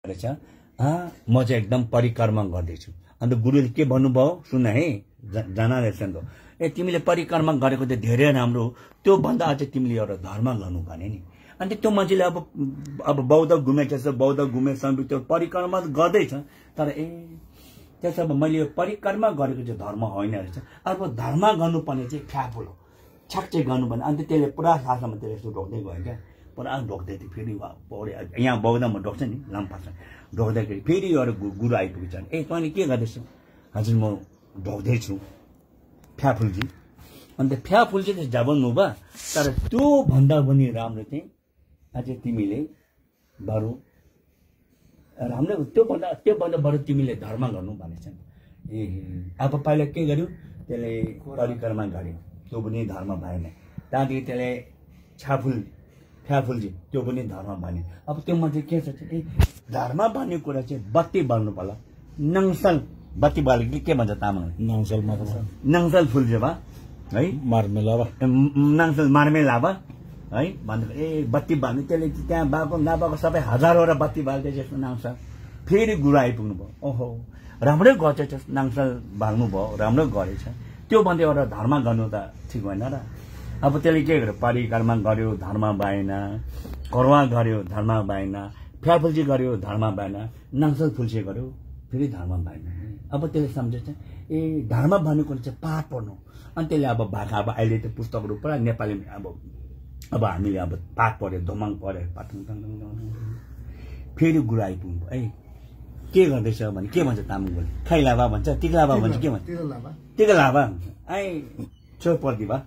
रहेछ म चाहिँ एकदम परिक्रमा गर्दैछु अन्त गुरुले के भन्नुभयो सुन है जाना रहेछ नि त ए तिमीले परिक्रमा गरेको त धेरै राम्रो त्यो भन्दा अझै तिमीले एउटा धर्म गर्नु भने नि अन्त त्यो मान्छेले अब बौद्ध घुमेको छ बौद्ध घुमेसँग त्यो परिक्रमा गर्दैछ तर ए त्यसो भए मैले यो परिक्रमा गरेको चाहिँ धर्म होइन रहेछ अब धर्म गर्नुपर्ने चाहिँ फ्याफुल हो छ्याक्कै गर्नुपर्ने अन्त त्यसले पुरा शासनमा त्यसले यस्तो ढोक्दै गयो क्या पुरा ढोक्दै थियो फेरि यहाँ बौद्धमा ढोक्छ नि लाम्पासा ढोक्दाखेरि फेरि एउटा गुरु आइपुग्छ ए तैँले के गर्दैछौ हजुर म ढोक्दैछु फ्याफुलजी अन्त फ्याफुल चाहिँ झबल्नु भयो तर त्यो भन्दा पनि राम्रो चाहिँ अझै तिमीले बरु राम्रो त्योभन्दा बरु तिमीले धर्म गर्नु भनेछ ए अब पहिला के गर्यो त्यसले परिक्रमा गर्यो त्यो पनि धर्म भएन त्यहाँदेखि त्यसले फ्याफुलजी त्यो पनि धर्म भन्यो अब त्यो मान्छे के छ ए धर्म भन्ने कुरा चाहिँ बत्ती बाल्नु पर्ला नङसल बत्ती बालेको के भन्छ तामाङ नङसल फुल चाहिँ भयो है नङसल मार्मेला भयो है भन्दा ए बत्ती बाल्नु त्यसले त्यहाँ बाको नबाको सबै हजारवटा बत्ती बाल्दै जस्तो नाङ्सल फेरि गुरु आइपुग्नु भयो ओहो राम्रै गर्छ नाङ्सल बाल्नु भयो राम्रो गरेछ त्यो भन्दै एउटा धर्म गर्नु त ठिक भएन र अब त्यसले के गर्यो परिक्रमा गर्यो धर्म भएन करुवा गर्यो धर्म भएन फ्याफुल्ची गर्यो धर्म भएन नाङ्सल फुल्से गर्यो फेरि धर्म भएन अब त्यसले सम्झेछ ए धर्म भन्ने कुरा चाहिँ पाठ पढ्नु अनि त्यसले अब भाषा अब अहिले त पुस्तकहरू पुरा नेपाली अब हामीले अब पाठ पढ्यो धोमाङ पढ्यो पाठ फेरि गुरु आइपुग्नु ए के गर्दैछ भने के भन्छ तामाङ बोले खैलाबा भन्छ टिक्लाबा भन्छ के भन्छ टिक्लाबा आई छेउ पर्दी भा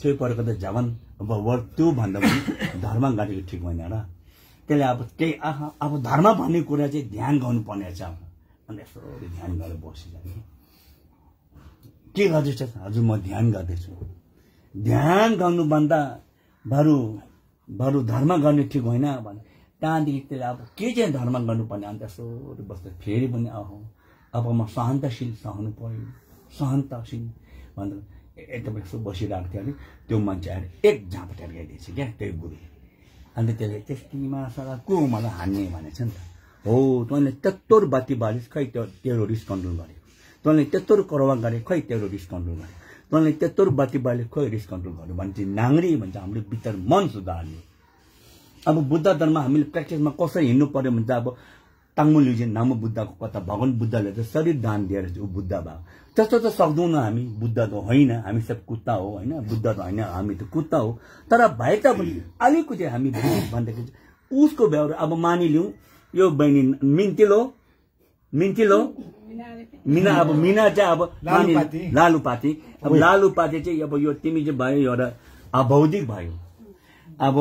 छेउ परेको त झमन अब त्यो भन्दा पनि धर्म गरेको ठिक होइन र त्यसले अब केही अब धर्म भन्ने कुरा चाहिँ ध्यान गर्नुपर्ने रहेछ अन्त यसो ध्यान गरेर बसिरहेको के गर्दैछ हजुर म ध्यान गर्दैछु ध्यान गर्नुभन्दा बरु धर्म गर्ने ठिक होइन भने त्यहाँदेखि त्यसले अब के चाहिँ धर्म गर्नुपर्ने अन्त यसो बस्दा फेरि पनि अब म सहनशील सहनु पर्यो सहनशील भन्दा एकदम यसो बसिरहेको थियो अरे त्यो मान्छे आएर एक झापट टेर्काइदिएछ क्या त्यो गुरु अन्त त्यसले त्यस्तोमा सर को मलाई हान्ने भनेछ नि त हो तैँले त्यत्रो बत्ती बालिस खै त्यो टेरोरिस्ट कन्ट्रोल गर्यो तैँले त्यत्रो करुवा गरे खै टेरोरिस्ट कन्ट्रोल गर्यो तैँले त्यत्रो बत्ती बालिस खै रिस्ट कन्ट्रोल गर्यो भने चाहिँ नाङ्री भन्छ हाम्रो भित्र मन सुधार्ने अब बुद्ध धर्म हामीले प्र्याक्टिसमा कसरी हिँड्नु पर्यो भने चाहिँ अब ताङ्मुलिजे नाम बुद्धको कथा भगवान बुद्धले त शरीर दान दिएर चाहिँ ऊ बुद्ध भयो त्यस्तो त सक्दैनौँ हामी बुद्ध त होइन हामी सब कुत्ता हो होइन बुद्ध त होइन हामी त कुत्ता हो तर भए तापनि अलिकति हामी भन्दाखेरि उसको व्यवहार अब मानिलिउँ यो बहिनी मिन्तिलो मिना अब मिना चाहिँ अब लालुपाती अब लालुपाती चाहिँ अब यो तिमी चाहिँ भयो एउटा अभौतिक भयो अब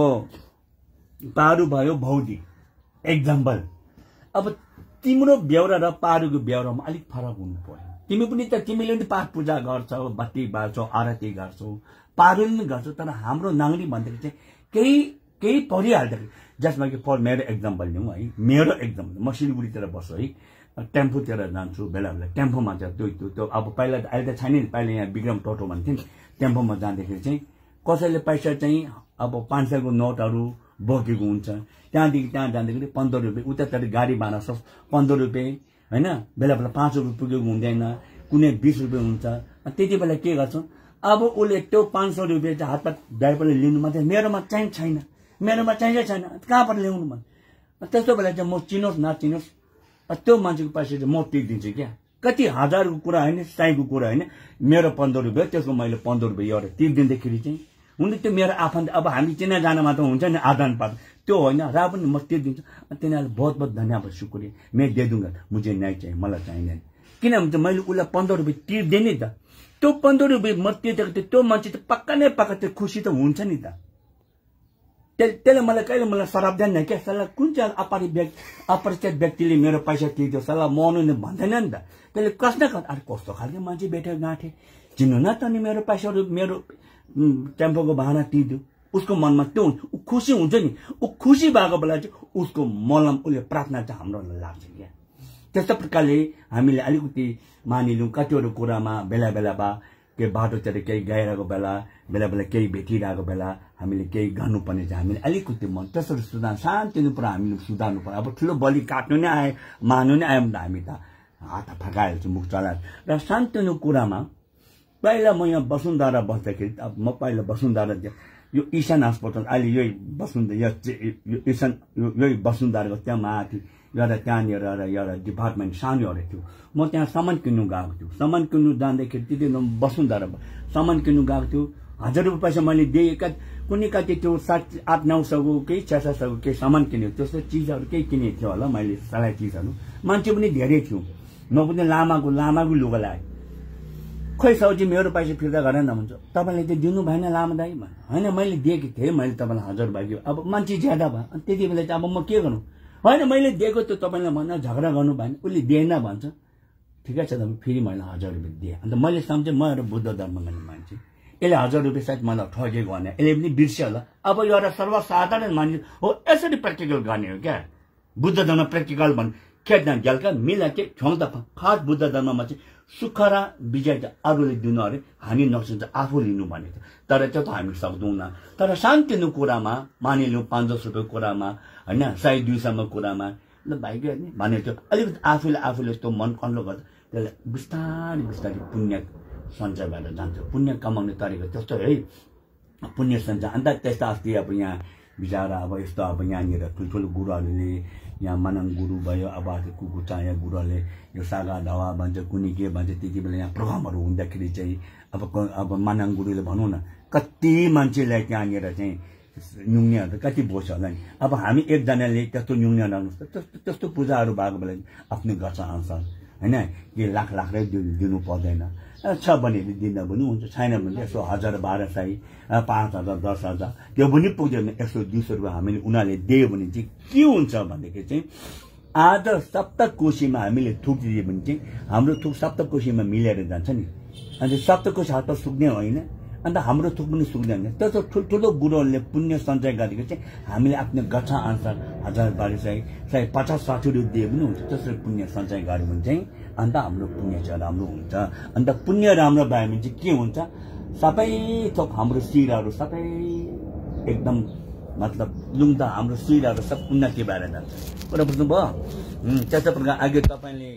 पारु भयो भौतिक एक्जाम्पल अब तिम्रो बेहोरा र पारुको बेहोरामा अलिक फरक हुनु पर्यो तिमी पनि त तिमीले पनि पाठ पूजा गर्छौ बत्ती बाल्छौ आरती गर्छौ पारुले पनि गर्छौ तर हाम्रो नाङ्री भन्दाखेरि चाहिँ केही परिहाल्दाखेरि जसमा कि फर मेरो एक्जाम्पल लिउँ है मेरो एक्जाम्पल म सिलगढीतिर बस्छु है टेम्पोतिर जान्छु बेला बेला टेम्पोमा चाहिँ त्यो अब पहिला अहिले त छैन नि पहिला यहाँ विक्रम टोटो भन्थ्यो नि टेम्पोमा जाँदाखेरि चाहिँ कसैले पैसा चाहिँ अब 500 को नोटहरू बोकेको हुन्छ त्यहाँदेखि त्यहाँ जाँदाखेरि 15 रुपियाँ उतातिर गाडी भाडा 15 रुपियाँ होइन बेला बेला 5 रुपियाँ पुगेको हुँदैन कुनै 20 रुपियाँ हुन्छ त्यति बेला के गर्छौँ अब उसले त्यो 500 रुपियाँ चाहिँ हातमा ड्राइभरले लिनु मात्रै मेरोमा छैन मेरोमा चाहिन्छ छैन कहाँबाट ल्याउनु मन त्यस्तो बेला चाहिँ म चिनोस् नचिनोस् त्यो मान्छेको पैसा चाहिँ म तिर्दिन्छु क्या कति हजारको कुरा होइन 100को कुरा होइन मेरो 15 रुपियाँ त्यसको मैले 15 रुपियाँ एउटा तिर्दिँदाखेरि चाहिँ हुन त्यो मेरो आफन्त अब हामी चिनाजानामा त हुन्छ नि आदान प्रदान त्यो होइन र पनि म तिर्दिन्छु तिनीहरूले बहुत बहुत धन्यवाद शुक्रिया मैं दे दूंगा मुझे नहीं चाहिए मलाई चाहिँदैन किनभने मैले उसलाई 15 रुपियाँ तिर्दिएँ नि त त्यो 15 रुपियाँ म तिर्दिएको थियो त्यो मान्छे त पक्का नै पक्का त्यो खुसी त हुन्छ नि त त्यसले मलाई कहिले मलाई शराब दिएन क्या सल्लाह कुन चाहिँ अपरिचित व्यक्तिले मेरो पैसा तिर्दियो सल्लाह मर्नु नै भन्दैन नि त त्यसले कस्तो कस्तो खालको मान्छे भेटेर गाँठे चिन्नु न त नि मेरो पैसाहरू मेरो टेम्पोको भाडा तिर्दियो उसको मनमा त्यो ऊ खुसी हुन्छ नि ऊ खुसी भएको बेला चाहिँ उसको मलम उसले प्रार्थना चाहिँ हाम्रो लाग्छ क्या त्यस्तो प्रकारले हामीले अलिकति मानिलिउँ कतिवटा कुरामा बेला बेला बा केही बाटोतिर केही गइरहेको बेला बेला केही भेटिरहेको बेला हामीले केही गर्नुपर्ने चाहिँ हामीले अलिकति मन त्यसरी शान्तिनु पर्यो हामीले सुधार्नु पर्यो अब ठुलो बलि काट्नु नै आए मान्नु नै आयो भने त हामी त हात फकाइहाल्छु मुख चलाएर र शान्तिनु कुरामा पहिला म यहाँ वसुन्धरा बस्दाखेरि अब म पहिला वसुन्धरा यो ईशान अस्पताल अहिले यही वसुन्धराको त्यहाँ माथि एउटा त्यहाँनिर एउटा डिपार्टमेन्ट सानो एउटा थियो म त्यहाँ सामान किन्नु गएको थियो सामान किन्नु जाँदाखेरि त्यति वसुन्धरा सामान किन्नु गएको थियो 1000 रुपियाँ पैसा मैले दिएँ कुनै कति त्यो 7-8-900को केही 600को केही सामान किनेको त्यस्तो चिजहरू केही किनेको थियो होला मैले सारा चिजहरू मान्छे पनि धेरै थियो म पनि लामाको लुगा लगाएँ खोइ साउजी मेरो पैसा फिर्ता गरेन भन्छ तपाईँले त्यो दिनु भएन लामा दाइ होइन मैले दिएको थिएँ मैले तपाईँलाई 1000 रुपियाँ दियो अब मान्छे ज्यादा भयो अनि त्यति बेला चाहिँ अब म के गर्नु होइन मैले दिएको त्यो तपाईँलाई भन्न झगडा गर्नु भएन उसले दिएन भन्छ ठिकै छ तपाईँ फेरि मैले 1000 रुपियाँ दिएँ अन्त मैले सम्झेँ म एउटा बुद्ध धर्म गर्ने मान्छे यसले 1000 रुपियाँ सायद मलाई ठगेको भने यसले पनि बिर्स्यो होला अब यो एउटा सर्वसाधारण मान्छे हो यसरी प्र्याक्टिकल गर्ने हो क्या बुद्ध धर्म प्र्याक्टिकल भन्ने खेद्न झ्याल्का मिला के ठोङ त खास बुद्ध धर्ममा चाहिँ सुख र विजय त अरूले दिनु अरे हामी नसक्छ आफू लिनु भनेको तर त्यो त हामी सक्दैनौँ तर शान्तिनु कुरामा मानिलिउँ 500 रुपियाँको कुरामा होइन 100-200 कुरामा ल भाइ के भनेको थियो अलिकति आफूले त्यो मन कन्ट्रोल गर्छ त्यसलाई बिस्तारै पुण्य सञ्चय भएर जान्छ पुण्य कमाउने तरिका त्यस्तो है पुण्य सञ्चय अन्त त्यस्तो अस्ति अब यहाँ बिचरा अब यस्तो अब यहाँनिर ठुल्ठुलो गुरुहरूले यहाँ मनाङ गुरु भयो अब कुकुचा यहाँ गुरुहरूले यो सागा धवा भन्छ कुनी के भन्छ त्यति बेला यहाँ प्रोग्रामहरू हुँदाखेरि चाहिँ अब मनाङ गुरुले भनौँ न कति मान्छेलाई त्यहाँनिर चाहिँ न्युङ्नेहरू कति बोल्छ होला नि अब हामी एकजनाले त्यस्तो न्युङ्ने त्यस्तो पूजाहरू भएको बेला आफ्नो गर्छ अनुसार होइन के लाख दिनु पर्दैन छ भने दिँदा पनि हुन्छ छैन भने यसो 1000-1200 5000 10,000 त्यो पनि पुग्दैन 100-200 रुपियाँ हामीले उनीहरूले दियो भने चाहिँ के हुन्छ भनेदेखि चाहिँ आज सप्तकोशीमा हामीले थुक दियो भने चाहिँ हाम्रो थुक सप्तकोशीमा मिलेर जान्छ नि अन्त सप्तकोशी हात सुक्ने होइन अन्त हाम्रो थुक पनि सुक्दैन त्यस्तो ठुल्ठुलो गुरुहरूले पुण्य सञ्चय गरेको चाहिँ हामीले आफ्नो गच्छा अनुसार 1000-1200 50-60 रुपियाँ दिए पनि हुन्छ त्यसरी पुण्य सञ्चय गर्यो भने चाहिँ अन्त हाम्रो पुण्य चाहिँ राम्रो हुन्छ अन्त पुण्य राम्रो भयो भने चाहिँ के हुन्छ सबै थोक हाम्रो शिरहरू सबै एकदम मतलब लुङ्दा हाम्रो शिरहरू सब उन्नति भएर जान्छ कुरा बुझ्नुभयो त्यस्तो प्रकार अघि तपाईँले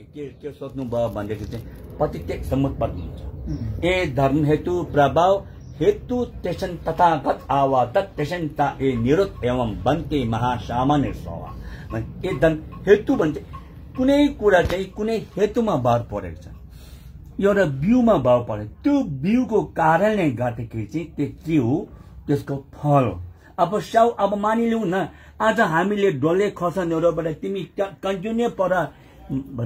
के सोध्नु भयो भनेदेखि चाहिँ प्रत्येक समुत्पन्न हुन्छ ए धर्म हेतु प्रभाव हेतु तेसन तथागत आवा तत्तेसन ता ए निरुत एवं बन्ते महासामान्य सवा ए धन हेतु भन्छ कुनै कुरा चाहिँ कुनै हेतुमा भर परेको छ एउटा बिउमा भर परे त्यो बिउको कारणले गर्दाखेरि चाहिँ त्यो के हो त्यसको फल हो अब मानिलिउँ न आज हामीले डल्ले खर्सानीहरूबाट तिमी कन्टिन्यू पर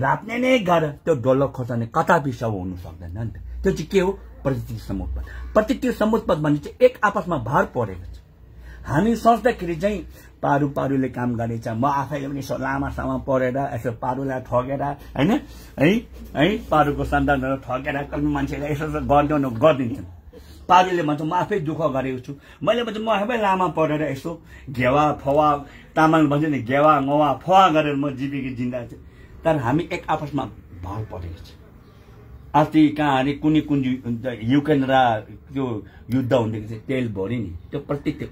राप्ने नै गर त्यो डल्लो खर्सानी कदापि सब हुनु सक्दैन नि त त्यो चाहिँ के हो प्रत्यक्ष समुत्पन्न भन्ने चाहिँ एक आपसमा भर परेको छ हामी सोच्दाखेरि चाहिँ पारुले काम गरेछ म आफैले पनि यसो लामासामा परेर यसो पारुलाई ठगेर होइन है पारुको सन्तानहरू ठगेर कति मान्छेलाई यसो गरिदिन्छन् पारुले भन्छ म आफै दुःख गरेको छु मैले भन्छ म आफै लामा परेर यसो घेवा फवा तामाङ भन्छ नि घेवा गवा फवा गरेर म जीविका जिन्दा छु तर हामी एक आपसमा भर परेको छ अस्ति कहाँ अरे कुनै युक्रेन र त्यो युद्ध हुँदाखेरि चाहिँ तेल भर्यो नि त्यो प्रत्येक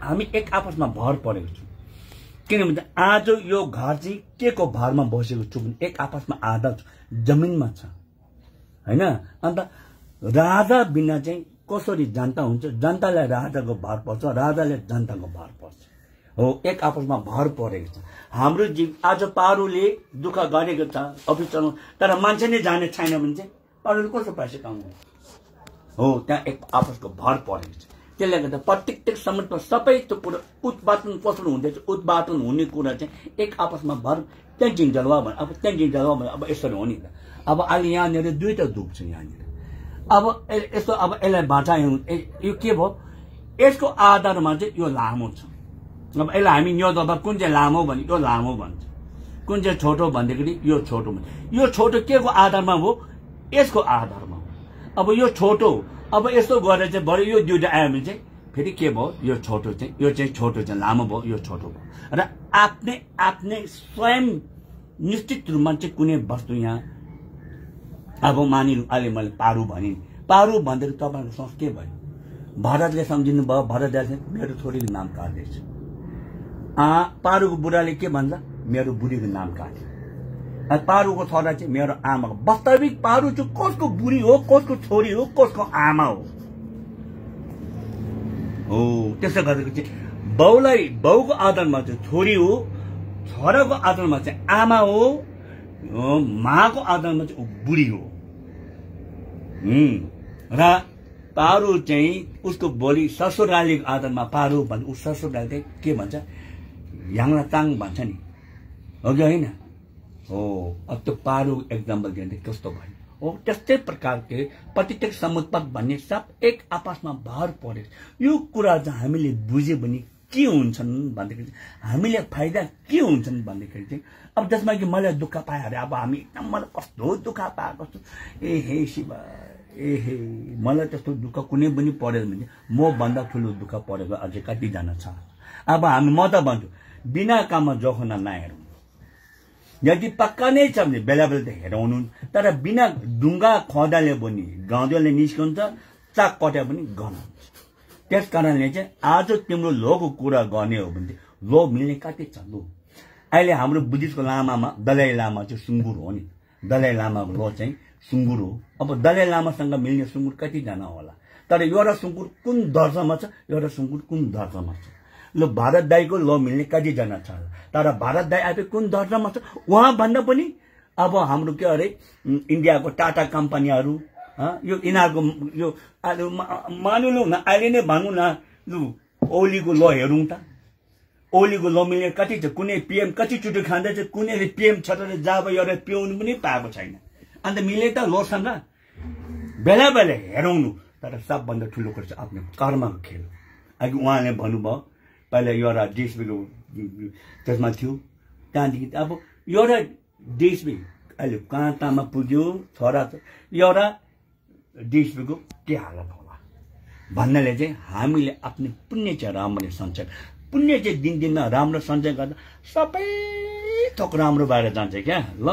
हामी एक आपसमा भर परेको छौँ किनभने आज यो घर चाहिँ के को भरमा बसेको छु भने एक आपसमा आधा जमिनमा छ होइन अन्त राजा बिना चाहिँ कसरी जनता हुन्छ जनतालाई राजाको भर पर्छ राजाले जनताको भर पर्छ हो एक आपसमा भर परेको छ हाम्रो जीव आज पारुले दुःख गरेको छ अफिस चलाउनु तर मान्छे नै जाने छैन भने चाहिँ पारुले कसो पैसा कमाउनु हो त्यहाँ एक आपसको भर परेको छ त्यसले गर्दा प्रत्येक समुद्रमा सबै त्यो कुरा उत्पादन कसरी हुँदैछ उत्पादन हुने कुरा चाहिँ एक आपसमा भर त्यहाँ जिन्जलवा भने अब त्यहाँ जिन्जलवा भने अब यसरी हो नि त अब अहिले यहाँनिर दुईटा दुख छ यहाँनिर अब यस्तो अब यसलाई बाँचायो यो के भयो यसको आधारमा चाहिँ यो लामो छ अब यसलाई हामी न्योद अब कुन चाहिँ लामो भने यो लामो भन्छ कुन चाहिँ छोटो भन्दाखेरि यो छोटो भन्छ यो छोटो के को आधारमा हो यसको आधारमा हो अब यो छोटो अब यस्तो गरेर चाहिँ बरु यो दुइटा आयो भने चाहिँ फेरि के भयो यो छोटो चाहिँ छोटो चाहिँ लामो भयो यो छोटो भयो र आफ्नै स्वयं निश्चित रूपमा चाहिँ कुनै वस्तु यहाँ अब मानिलिउँ अहिले मैले पारु भने पारु भन्दै तपाईहरुको सोच के भयो भरतले सम्झिनु भयो भरतले मेरो छोरीको नाम काट्दैछ पारुको बुढाले के भन्छ मेरो बुढीको नाम काट्यो पारुको छोरा चाहिँ मेरो आमा वास्तविक पारु चाहिँ कसको बुढी हो कसको छोरी हो कसको आमा हो त्यसो गरेको चाहिँ बाउको आदरमा चाहिँ छोरी हो छोराको आदरमा चाहिँ आमा हो माको आदरमा चाहिँ बुढी हो र पारु चाहिँ उसको बोली ससुरालीको आदरमा पारु भन्छ उ ससुराली चाहिँ के भन्छ याङला ताङ भन्छ नि हो कि होइन हो अब त्यो पारु एक्जाम्पल दिँदै कस्तो भयो हो त्यस्तै प्रकारको प्रतित्यक समुत्पाद भन्ने सब एक आपसमा भर परे यो कुरा चाहिँ हामीले बुझ्यो भने के हुन्छन् भन्दाखेरि हामीले फाइदा के हुन्छन् भन्दाखेरि चाहिँ अब जसमा कि मलाई दुःख पाए अरे अब हामी एकदम मलाई कस्तो दुःख पाएको छु ए हे शिव ए हे मलाई त्यस्तो दुःख कुनै पनि परेन भने म भन्दा ठुलो दुःख परेको अझै कतिजना छ अब हामी म त भन्छु बिना काममा जोखना नहेरौँ यदि पक्का नै छ भने बेला बेला त हेराउनु तर बिना ढुङ्गा खदाले पनि गाउँले निस्कन्छ चाक कट्या पनि गनाउँछ त्यस कारणले चाहिँ आज तिम्रो लोको कुरा गर्ने हो भने लो मिल्ने कति छ लो अहिले हाम्रो बुद्धिस्टको लामामा दलाई लामा चाहिँ सुँगुर हो नि दलाई लामाको लो चाहिँ सुँगुर हो अब दलाई लामासँग मिल्ने सुँगुर कतिजना होला तर एउटा सुँगुर कुन दर्जामा छ एउटा सुँगुर कुन दर्जामा छ ल भारत दाईको लो मिल्ने कतिजना छ तर भारत दाई आफै कुन दर्जामा छ उहाँ भन्दा पनि अब हाम्रो के अरे इन्डियाको टाटा कम्पनीहरू यो यिनीहरूको यो मानिलौँ न अहिले नै भनौँ न लु ओलीको लो हेरौँ त ओलीको लो मिल्ने कति छ कुनै पिएम कतिचोटि खाँदैछ कुनैले पिएम छटेर जाब एउटा पिउनु पनि पाएको छैन अन्त मिले त लोसँग बेला बेला हेराउनु तर सबभन्दा ठुलो कुरा चाहिँ आफ्नो कर्मको खेल अघि उहाँले भन्नुभयो पहिला एउटा देशको त्यसमा थियो त्यहाँदेखि अब एउटा देशमै अहिले कहाँमा पुग्यो छोरा एउटा देशको के हालत होला भन्नाले चाहिँ हामीले आफ्नो पुण्य चाहिँ राम्ररी सञ्चय पुण्य चाहिँ दिनदिनमा राम्रो सञ्चय गर्दा सबै थोक राम्रो भएर जान्छ क्या ल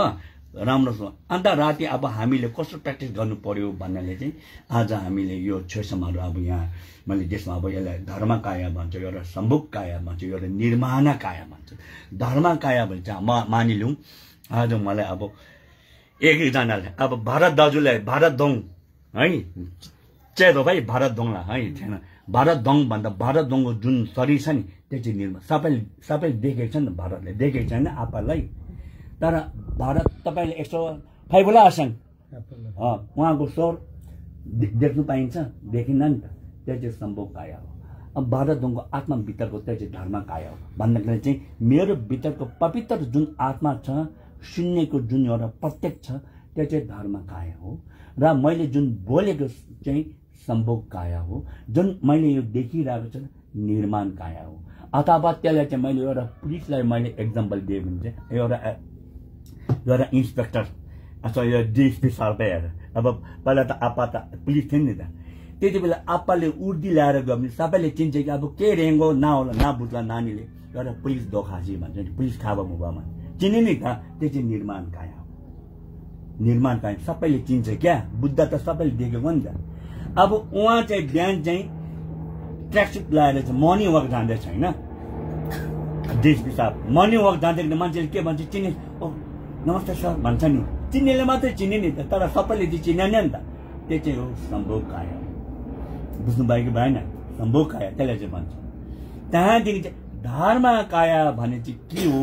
राम्रो अन्त राति अब हामीले कस्तो प्र्याक्टिस गर्नु पर्यो भन्नाले चाहिँ आज हामीले यो छेसम्महरू अब यहाँ मैले देशमा अब यसलाई धर्मकाया भन्छ एउटा सम्भोग काया भन्छ एउटा निर्माण काया भन्छ धर्मकाया भन्छ मानिलिउँ आज मलाई अब एकजनाले अब भारत दाजुलाई भारत दोङ है चेदो भाइ भारत दोङलाई है छैन भारत दोङ भन्दा भारत दोङको जुन शरीर छ नि त्यो चाहिँ निर्माण सबै देखेको छ नि भारतले देखेको छैन आपालाई तर भारत तपाईँले 105 होला आसन उहाँको स्वर देख्नु पाइन्छ देखिन्न नि त त्यो चाहिँ सम्भोग काया हो अब भारत दोङको आत्मा भित्रको त्यो चाहिँ धर्म काया हो भन्दाखेरि चाहिँ मेरो भित्रको पवित्र जुन आत्मा छ शून्यको जुन एउटा प्रत्यक्ष छ त्यो चाहिँ धर्म काया हो र मैले जुन बोलेको चाहिँ सम्भोग काया हो जुन मैले यो देखिरहेको छु निर्माण काया हो अथवा त्यसलाई चाहिँ मैले एउटा पुलिसलाई मैले एक्जाम्पल दिएँ भने चाहिँ एउटा इन्सपेक्टर अथवा यो डिएसपी सार्दै अब पहिला त आपा त पुलिस थियो नि त त्यति बेला आप्पाले उर्दी ल्याएर गयो भने सबैले चिन्छ कि अब के रेङ्गो नहोला नबुझ्ला नानीले एउटा पुलिस दोखासी भन्छ नि पुलिस खाबा मुबामा चिने नि त त्यो चाहिँ निर्माण काया हो निर्माण काया सबैले चिन्छ क्या बुद्ध त सबैले देखेको नि त अब उहाँ चाहिँ बिहान चाहिँ ट्र्याकसुट लगाएर चाहिँ मर्निङ वाक जाँदैछ होइन डिएसपी साहब मर्निङ वाक जाँदाखेरि मान्छेले के भन्छ चिने ओ नमस्ते सर भन्छ नि चिन्नेले मात्रै चिने नि त तर सबैले चाहिँ चिन्दैन नि त त्यो चाहिँ हो सम्भोग काया बुझ्नु भएको भएन सम्भोग काया त्यसलाई चाहिँ भन्छ त्यहाँदेखि चाहिँ धर्म काया भने चाहिँ के हो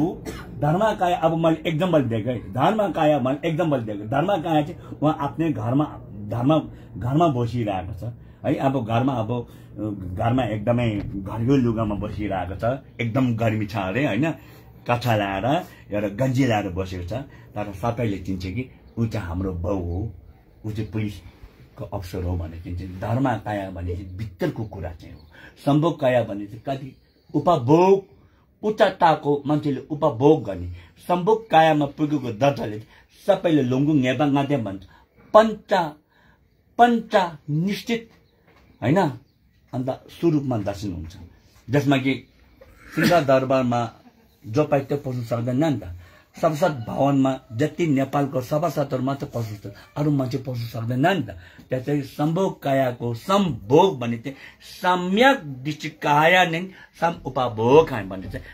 धर्म काया अब मैले एक्जाम्पल दिएको है धर्म काया भने एक्जाम्पल दिएको धर्म काया चाहिँ उहाँ आफ्नै घरमा बसिरहेको छ है अब घरमा एकदमै घरको लुगामा बसिरहेको छ एकदम गर्मी छ अरे होइन कछा लाएर एउटा गन्जी लाएर बसेको छ तर सबैले चिन्छ कि ऊ चाहिँ हाम्रो बाउ हो ऊ चाहिँ पुलिसको अफसर हो भने चिन्छ धर्म काया भने चाहिँ भित्रको कुरा चाहिँ हो सम्भोग काया भने चाहिँ कति उपभोग उच्चताको मान्छेले उपभोग गर्ने सम्भोग कायामा पुगेको दर्जाले सबैले लुङ्गुङ नेपाङ गाँदै भन्छ पञ्च निश्चित होइन अन्त स्वरूपमा दर्शन हुन्छ जसमा कि सिंह दरबारमा जो पाइ त्यो पस्नु सक्दैन नि त सभासद भवनमा जति नेपालको सभासदहरुमा चाहिँ पस्नु सक्छ, अरु मान्छे पस्नु सक्दैन नि त। त्यहाँ चाहिँ सम्भोग कायाको सम्भोग भन्ने चाहिँ सम्यक दृष्टि काया नै सम उपभोग भन्ने चाहिँ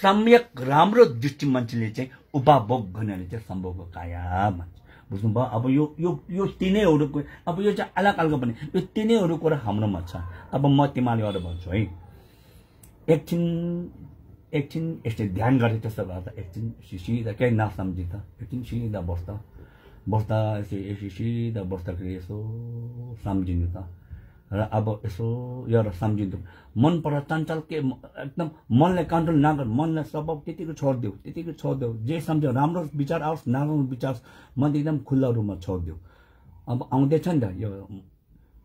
सम्यक राम्रो दृष्टि मान्छेले चाहिँ उपभोग गर्नेले चाहिँ सम्भोगको काया भन्छ। बुझ्नुभयो? अब यो तीनैहरुको अब यो चाहिँ अलग अलग पनि यो तीनैहरु कुरा हाम्रोमा छ। अब म तिमीलाई अरु भन्छु है, एकछिन यस्तो ध्यान गरे त्यसो गर्दा एकछिन सिधा केही नसम्झी त एकछिन सिधा बस्दा यसो सिधा बस्दाखेरि यसो सम्झिनु त। र अब यसो एउटा सम्झिनु मन पर चञ्चल के एकदम मनलाई कन्ट्रोल नगर, मनलाई स्वभाव त्यतिको छोडिदेऊ, जे सम्झ्यो राम्रो विचार आओस् नराम्रो विचार मन एकदम खुल्ला रूपमा छोडिदेऊ। अब आउँदैछ नि त यो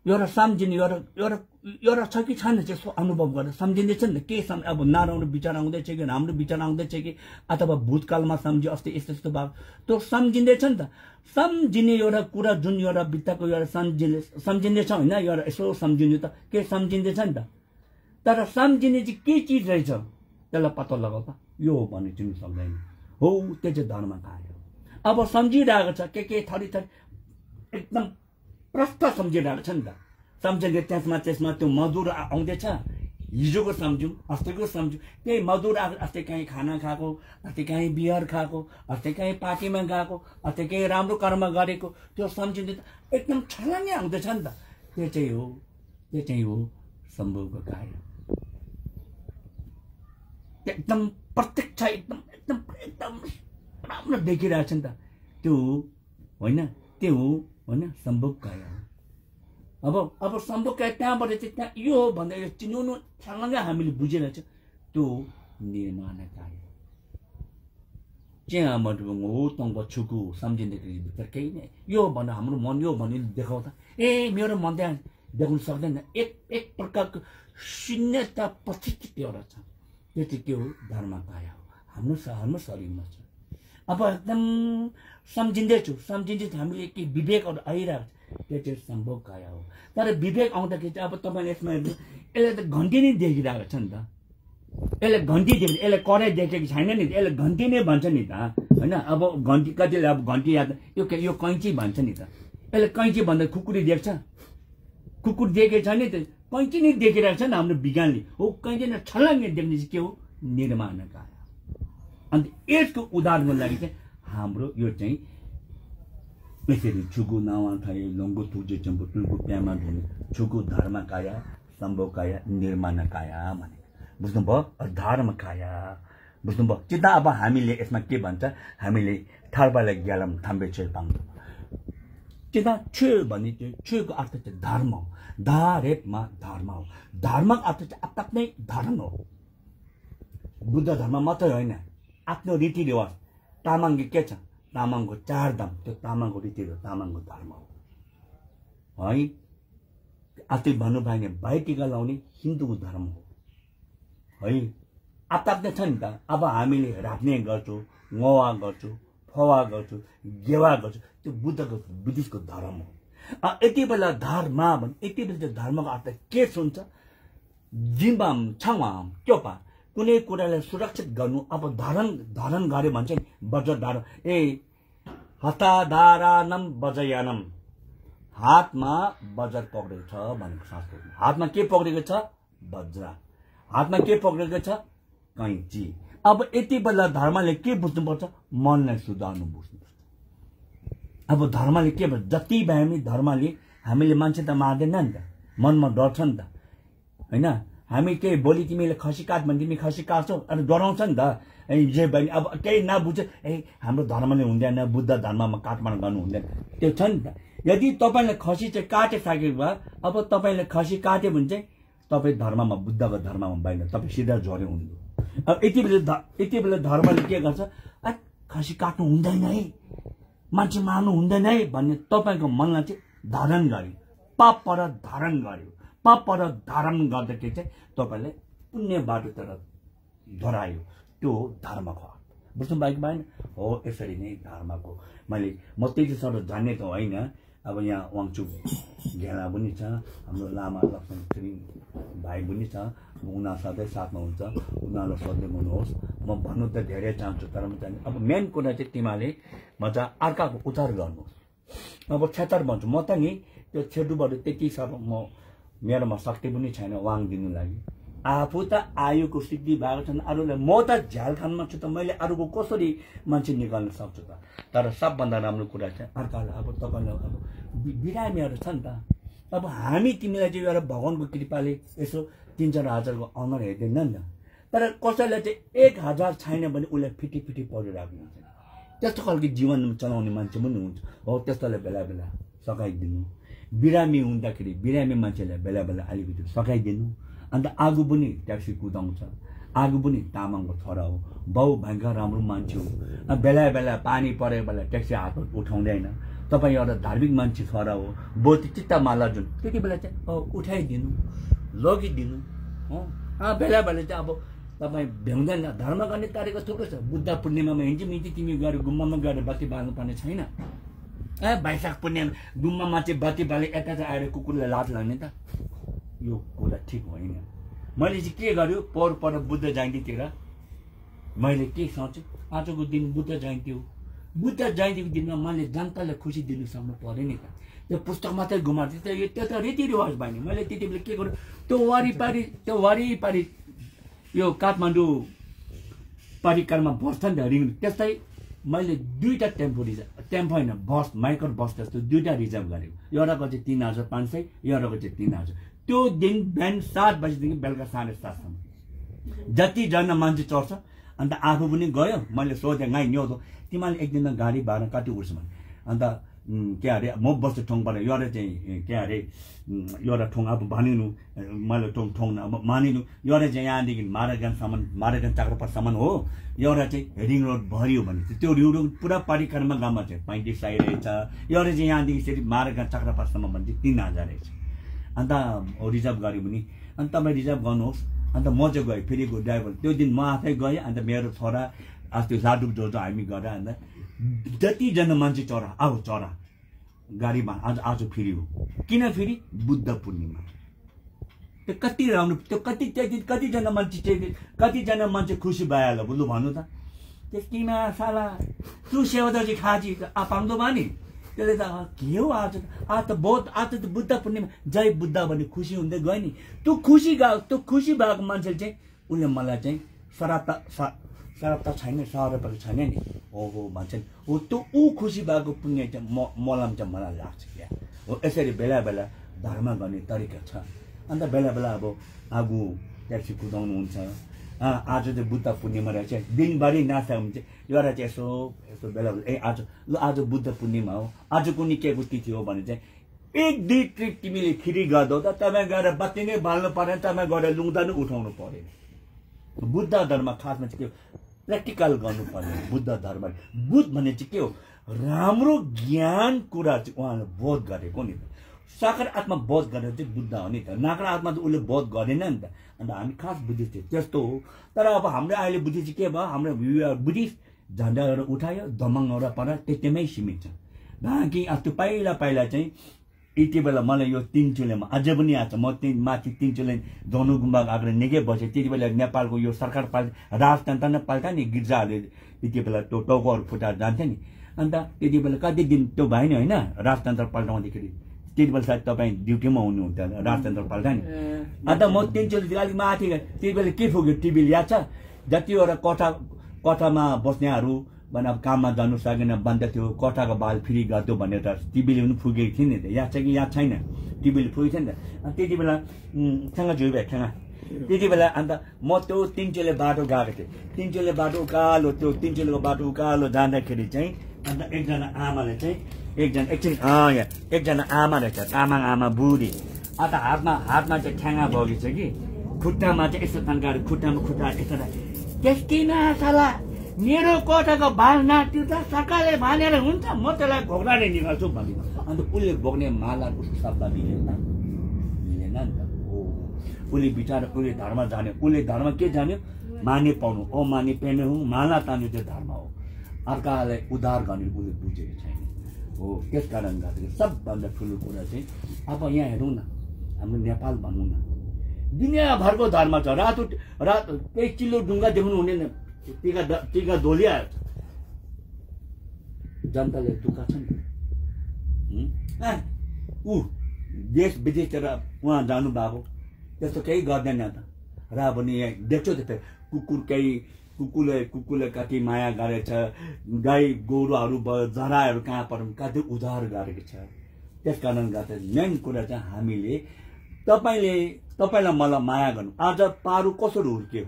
एउटा सम्झिने एउटा छ कि छैन त्यसको अनुभव गरेर सम्झिँदैछ नि त। के अब नराम्रो विचार आउँदैछ कि राम्रो विचार आउँदैछ कि अथवा भूतकालमा सम्झ्यो अस्ति यस्तो यस्तो भयो त्यो सम्झिँदैछ नि त। सम्झिने एउटा कुरा जुन एउटा बित्ताको एउटा सम्झिँदैछ होइन, एउटा यसो सम्झिनु त के सम्झिँदैछ नि त। तर सम्झिने चाहिँ के चिज रहेछ त्यसलाई पत्ता लगाऊ त, यो हो भने चिन्नु सक्दैन। हो त्यो चाहिँ धर्म कार्य हो। अब सम्झिरहेको छ के थरी एकदम प्रष्ट सम्झिरहेको छ नि त। सम्झेर त्यसमा त्यो मधुर आउँदैछ, हिजोको सम्झौँ अस्तिको सम्झौँ, त्यही मधुर अस्ति कहीँ खाना खाएको, अस्ति कहीँ बियर खाएको, अस्ति कहीँ पार्टीमा गएको, अस्ति कहीँ राम्रो कर्म गरेको त्यो सम्झिँदै एकदम छलङ्गै आउँदैछ नि त। त्यो चाहिँ हो सम्भोगको कार्य। एकदम प्रत्यक्ष एकदम राम्रो देखिरहेछ नि त। त्यो होइन सम्भोग कार्य हो। अब सम्भोग कार्य त्यहाँबाट चाहिँ त्यहाँ यो हो भन्दा यो चिनाउनु छलङ्गै हामीले बुझिरहेछ त्यो निर्माण कार्य। त्यहाँबाट हो तङ्ग छुकु सम्झिँदाखेरि भित्र केही नै यो भन्दा हाम्रो मन यो भन्ने देखाउँछ। मेरो मन त्यहाँ देखाउन सक्दैन। एक प्रकारको शून्यता परिस्थिति एउटा छ, त्यो चाहिँ के हो धर्म काया हो, हाम्रो शरीरमा छ। अब एकदम सम्झिँदैछु हामीले के विवेकहरू आइरहेको छ त्यो चाहिँ सम्भोग काया हो। तर विवेक आउँदाखेरि चाहिँ अब तपाईँले यसमा हेर्नु यसले त घन्टी नै देखिरहेको छ नि त। यसले घन्टी देख्छ, यसले कराई देखेको छैन नि, यसले घन्टी नै भन्छ नि त होइन। अब घन्टी कतिले अब घन्टी याद यो कैँची भन्छ नि त। यसले कैँची भन्दा खुकुरी देख्छ, कुकुर देखेको छैन त, कैँची नै देखिरहेको छ नि हाम्रो विज्ञानले। हो कैँची नै छलङ्गै देख्ने चाहिँ के हो निर्माण काया। अन्त यसको उदाहरणको लागि चाहिँ हाम्रो यो चाहिँ यसरी छुगु नावा खाए लङ्गो थुजे चम्पु टुलको प्यामा धुने छुगु धर्म काया सम्भोग काया निर्माण काया भने बुझ्नुभयो? धर्म काया बुझ्नुभयो? चिता अब हामीले यसमा के भन्छ, हामीले थर्बाले ग्यालम थाम्बे छेल पाउँछ चिता छु भन्ने चाहिँ छुको अर्थ चाहिँ धर्म हो। धारेपमा धर्म हो। धर्मको अर्थ चाहिँ आफ्नै धर्म हो। बुद्ध धर्म मात्रै होइन, आफ्नो रीतिरिवाज। तामाङको के छ, तामाङको 4 धाम, त्यो तामाङको रीतिरिवाज तामाङको धर्म हो है। अस्ति भन्नु भएन भाइटिका लाउने हिन्दूको धर्म हो है। आफ्नै छ नि त। अब हामीले राख्ने गर्छौँ, ngवा गर्छौँ, फवा गर्छौँ, गेवा गर्छौँ, त्यो बुद्धको बुद्धिस्टको धर्म हो। यति बेला धर्म भने यति बेला चाहिँ धर्मको अर्थ के सुन्छ, जिम्बाम छावाम क्योपा कुनै कुरालाई सुरक्षित गर्नु। अब धारण गरे भन्छ नि वज्र धारण, हस्ताधारणम वज्रयानम, हातमा वज्र पक्रेको छ भनेको संस्कृतमा। हातमा के पक्रेको छ, वज्र। हातमा के पक्रेको छ, कैँची। अब यति बेला धर्मले के बुझ्नुपर्छ, मनलाई सुधार्नु बुझ्नुपर्छ। अब धर्मले के भन्छ, जति भए पनि धर्मले हामीले मान्छे त मार्दैन नि त, मनमा डर छ नि त होइन। हामी के भोलि तिमीले खसी काट भने तिमी खसी काट्छौ अनि डराउँछ नि त। जे भयो अब केही नबुझ हाम्रो धर्मले हुँदैन, बुद्ध धर्ममा काटमाड गर्नु हुँदैन, त्यो छ नि त। यदि तपाईँले खसी चाहिँ काटिसकेको भए अब तपाईँले खसी काट्यो भने चाहिँ तपाईँ धर्ममा बुद्धको धर्ममा भएन, तपाईँ सिधा झरे हुनु। अब यति बेला धर्मले के गर्छ, खसी काट्नु हुँदैन है, मान्छे मार्नु हुँदैन है भन्ने तपाईँको मनलाई चाहिँ धारण गर्यो, पाप पर धारण गर्यो। पाप पर धारण गर्दाखेरि चाहिँ तपाईँले पुण्य बाटोतिर धरायो, त्यो धर्मको अर्थ। बुझ्नु भएको भएन? हो यसरी नै धर्मको मैले म त्यति साह्रो जान्ने त होइन। अब यहाँ वाङचुक घेला पनि छ, हाम्रो लामा लक्ष्मण छिरिङ भाइ पनि छ, उनीहरू सधैँ साथमा हुन्छ, उनीहरूलाई सोध्दै गर्नुहोस्। म भन्नु त धेरै चाहन्छु तर म चाहिँ अब मेन कुरा चाहिँ तिमीहरूले मजा अर्काको उद्धार गर्नुहोस्। अब क्षेत्र भन्छु म त नि त्यो छेडुबाट त्यति साह्रो मेरोमा शक्ति पनि छैन वाङ दिनु लागि। आफू त आयुको सिद्धि भएको छैन, अरूलाई म त झ्यालखानमा छु त मैले अरूको कसरी मान्छे निकाल्न सक्छु त। तर सबभन्दा राम्रो कुरा चाहिँ अर्कालाई अब तपाईँलाई अब बिरामीहरू छ नि त। अब हामी तिमीलाई चाहिँ एउटा भगवान्को कृपाले यसो 3-4 हजारको अनुहार हेर्दैन नि त। तर कसैलाई चाहिँ 1,000 छैन भने उसलाई फिटी परिरहेको हुन्छ। त्यस्तो खालको जीवन चलाउने मान्छे पनि हुन्छ। हो त्यस्तोलाई बेला बेला सघाइदिनु। बिरामी हुँदाखेरि बिरामी मान्छेलाई बेला बेला अलिकति सघाइदिनु। अन्त आगो पनि ट्याक्सी कुदाउँछ, आगो पनि तामाङको छोरा हो, बाउ भयङ्कर राम्रो मान्छे हो। बेला बेला पानी परेको बेला ट्याक्सी हातमा उठाउँदैन। तपाईँ एउटा धार्मिक मान्छे छोरा हो, बोती चित्त माला जुन त्यति बेला चाहिँ उठाइदिनु, लगिदिनु। हो बेला बेला चाहिँ अब तपाईँ भ्याउँदैन। धर्म गर्ने तरिका थुप्रो छ। बुद्ध पूर्णिमामा हिँड्छ मिति तिमी गएर गुम्बामा गएर बत्ती बाल्नु पर्ने छैन। वैशाख पूर्णिमा गुम्बामा चाहिँ बत्ती बाले यता चाहिँ आएर कुकुरलाई लात लाग्ने त, यो कुरा ठिक होइन। मैले चाहिँ के गर्यो पर बुद्ध जयन्तीतिर मैले के सोचेँ, आजको दिन बुद्ध जयन्ती हो, बुद्ध जयन्तीको दिनमा मैले जनतालाई खुसी दिनु सक्नु पऱ्यो नि त। त्यो पुस्तक मात्रै घुमाएको थियो त्यो त रीतिरिवाज भयो नि। मैले त्यति बेला के गर्यो त्यो वरिपरि यो काठमाडौँ परिक्रमा बस्छ नि त रिङ, त्यस्तै मैले 2टा टेम्पो होइन बस माइक्रो बस जस्तो 2टा रिजर्भ गरेको। एउटाको चाहिँ 3,500, एउटाको चाहिँ 3,000। त्यो दिन बिहान 7 बजीदेखि बेलुका 7:30सम्म जतिजना मान्छे चढ्छ। अन्त आफू पनि गयो। मैले सोधेँ गाई न्याउँदो तिमीले एक दिनमा गाडी भाडा कति उठ्छ भने, अन्त के अरे म बस्ने ठाउँबाट एउटा चाहिँ के अरे एउटा ठाउँ अब भनिनु मैले ठाउँ मानिनु, एउटा चाहिँ यहाँदेखि मारागान चाक्रापासम्म हो, एउटा चाहिँ रिङ रोड भरियो भने त्यो रिङ रोड पुरा परिक्रमा गाउँमा चाहिँ 35 आइरहेछ। एउटा चाहिँ यहाँदेखि फेरि मारागान चाक्रापासम्म भने चाहिँ 3,000 रहेछ। अन्त रिजर्भ गऱ्यो भने अन्त तपाईँ रिजर्भ गर्नुहोस्। अन्त म चाहिँ गएँ फेरि ड्राइभर त्यो दिन म आफै गएँ। अन्त मेरो छोरा अस्ति लाडुक जो हामी गएर अन्त जतिजना मान्छे चरा गाडीमा आज फेरि हो। किन फेरि बुद्ध पूर्णिमा त्यो कति राम्रो, त्यो कतिजना मान्छे खुसी भइहाल्यो लु भन्नु त। त्यसमा साला तु सेवादाजी खाजी पाउँदो भयो नि त्यसले त के हो आज त बुद्ध पूर्णिमा जय बुद्ध भन्ने खुसी हुँदै गयो नि। त्यो खुसी भएको मान्छेले चाहिँ उसले मलाई चाहिँ शराब त छैन, सरपहरू छैन नि हो भन्छ नि हो। त्यो खुसी भएको पुण्य चाहिँ मलाई चाहिँ मलाई लाग्छ क्या हो। यसरी बेला बेला धर्म गर्ने तरिका छ। अन्त बेला बेला अब आगो ट्याक्सी कुदाउनु हुन्छ। आज चाहिँ बुद्ध पूर्णिमा रहेछ, दिनभरि नाच्दा हुन्छ। एउटा चाहिँ यसो बेला बेला आज बुद्ध पूर्णिमा हो, आज कुनै केको तिथि हो भने चाहिँ 1-2 ट्रिप तिमीले फ्री गर्दो त तपाईँ गएर बत्ती नै बाल्नु परेन, तपाईँ गएर लुङ्दा नै उठाउनु परेन। बुद्ध धर्म खासमा चाहिँ के हो प्र्याक्टिकल गर्नु पर्ने। बुद्ध धर्म बुद्ध भन्ने चाहिँ के हो राम्रो ज्ञान कुरा चाहिँ उहाँले बोध गरेको नि त। सकारात्मक बोध गरेर चाहिँ बुद्ध हो नि त, नकारात्मक त उसले बोध गरेन नि त। अन्त हामी खास बुद्धिस्ट थियो त्यस्तो हो। तर अब हाम्रो अहिले बुद्धि चाहिँ के भयो, हाम्रो बुद्धिस्ट झन्डाहरू उठायो दमङहरू पर त्यतिमै सीमित छ। बाँकी अस्ति पहिला चाहिँ यति बेला मलाई यो 3 चुलेमा अझै पनि आएको छ। म माथि 3 चुले धनु गुम्बा आएर निकै बसेँ। त्यति बेला नेपालको यो सरकार राजतन्त्र नै पाल्टा नि, गिर्जाहरूले त्यति बेला त्यो टाउकोहरू फुटाएर जान्थ्यो नि। अन्त त्यति बेला कति दिन त्यो भएन होइन राजतन्त्र पल्टाउँदाखेरि। त्यति बेला सायद तपाईँ ड्युटीमा हुनुहुन्थ्यो राजतन्त्र पल्टा नि। अन्त म 3 चुले अलिक माथि गएँ। त्यति बेला के पुग्यो टिभी याद छ, जतिवटा कोठामा बस्नेहरू भने अब काममा जानु सकेन बन्द थियो, कोठाको बाल फ्री गरिदियो भनेर टिभीले पनि फुगेको थियो नि त। याद छ कि याद छैन, टिभीले फुगेको थियो नि त। अनि त्यति बेला सँग झुइभ्यासँग त्यति बेला अन्त म त्यो 3 चुले बाटो गएको थिएँ। 3 चुले बाटो उकालो, त्यो 3 चुलेको बाटो उकालो जाँदाखेरि चाहिँ अन्त एकजना आमाले चाहिँ एकजना आमा रहेछ, तामाङ आमा बुढी। अन्त हातमा चाहिँ ठ्याङ्गा बगिछ कि खुट्टामा चाहिँ यसो तन्काएर खुट्टामा यसो त्यसकिन साला मेरो कोठाको बाल नाट्यो त सरकारले भनेर हुन्छ, म त्यसलाई घोक्राले निकाल्छु भनिदिनु। अन्त उसले बोक्ने माला उसको शब्द मिलेन नि त। उसले विचार उसले धर्म जान्यो। उसले धर्म के जान्यो, माने पाउनु ओ माने पेर्ने हो, माला तान्नु त्यो धर्म हो। अर्कालाई उद्धार गर्ने उसले बुझेको छैन हो। त्यस कारण गर्दाखेरि सबभन्दा ठुलो कुरा चाहिँ अब यहाँ हेरौँ न, हाम्रो नेपाल भनौँ न, दुनियाँभरको धर्म छ। रातो केही चिल्लो ढुङ्गा देख्नु हुँदैन, टीका दोलिहाल्छ। जनताले दुःख छ नि। ऊ देश विदेशतिर उहाँ जानु भएको त्यस्तो केही गर्दैन त। र पनि यहाँ देख्छौ त कुकुरले कति माया गरेछ, गाई गोरुहरू भयो, जराहरू कहाँ पढौँ कति उधार गरेको छ। त्यस कारण गर्दा मेन कुरा चाहिँ हामीले तपाईँलाई मलाई माया गर्नु। आज पारु कसरी हुर्क्यो,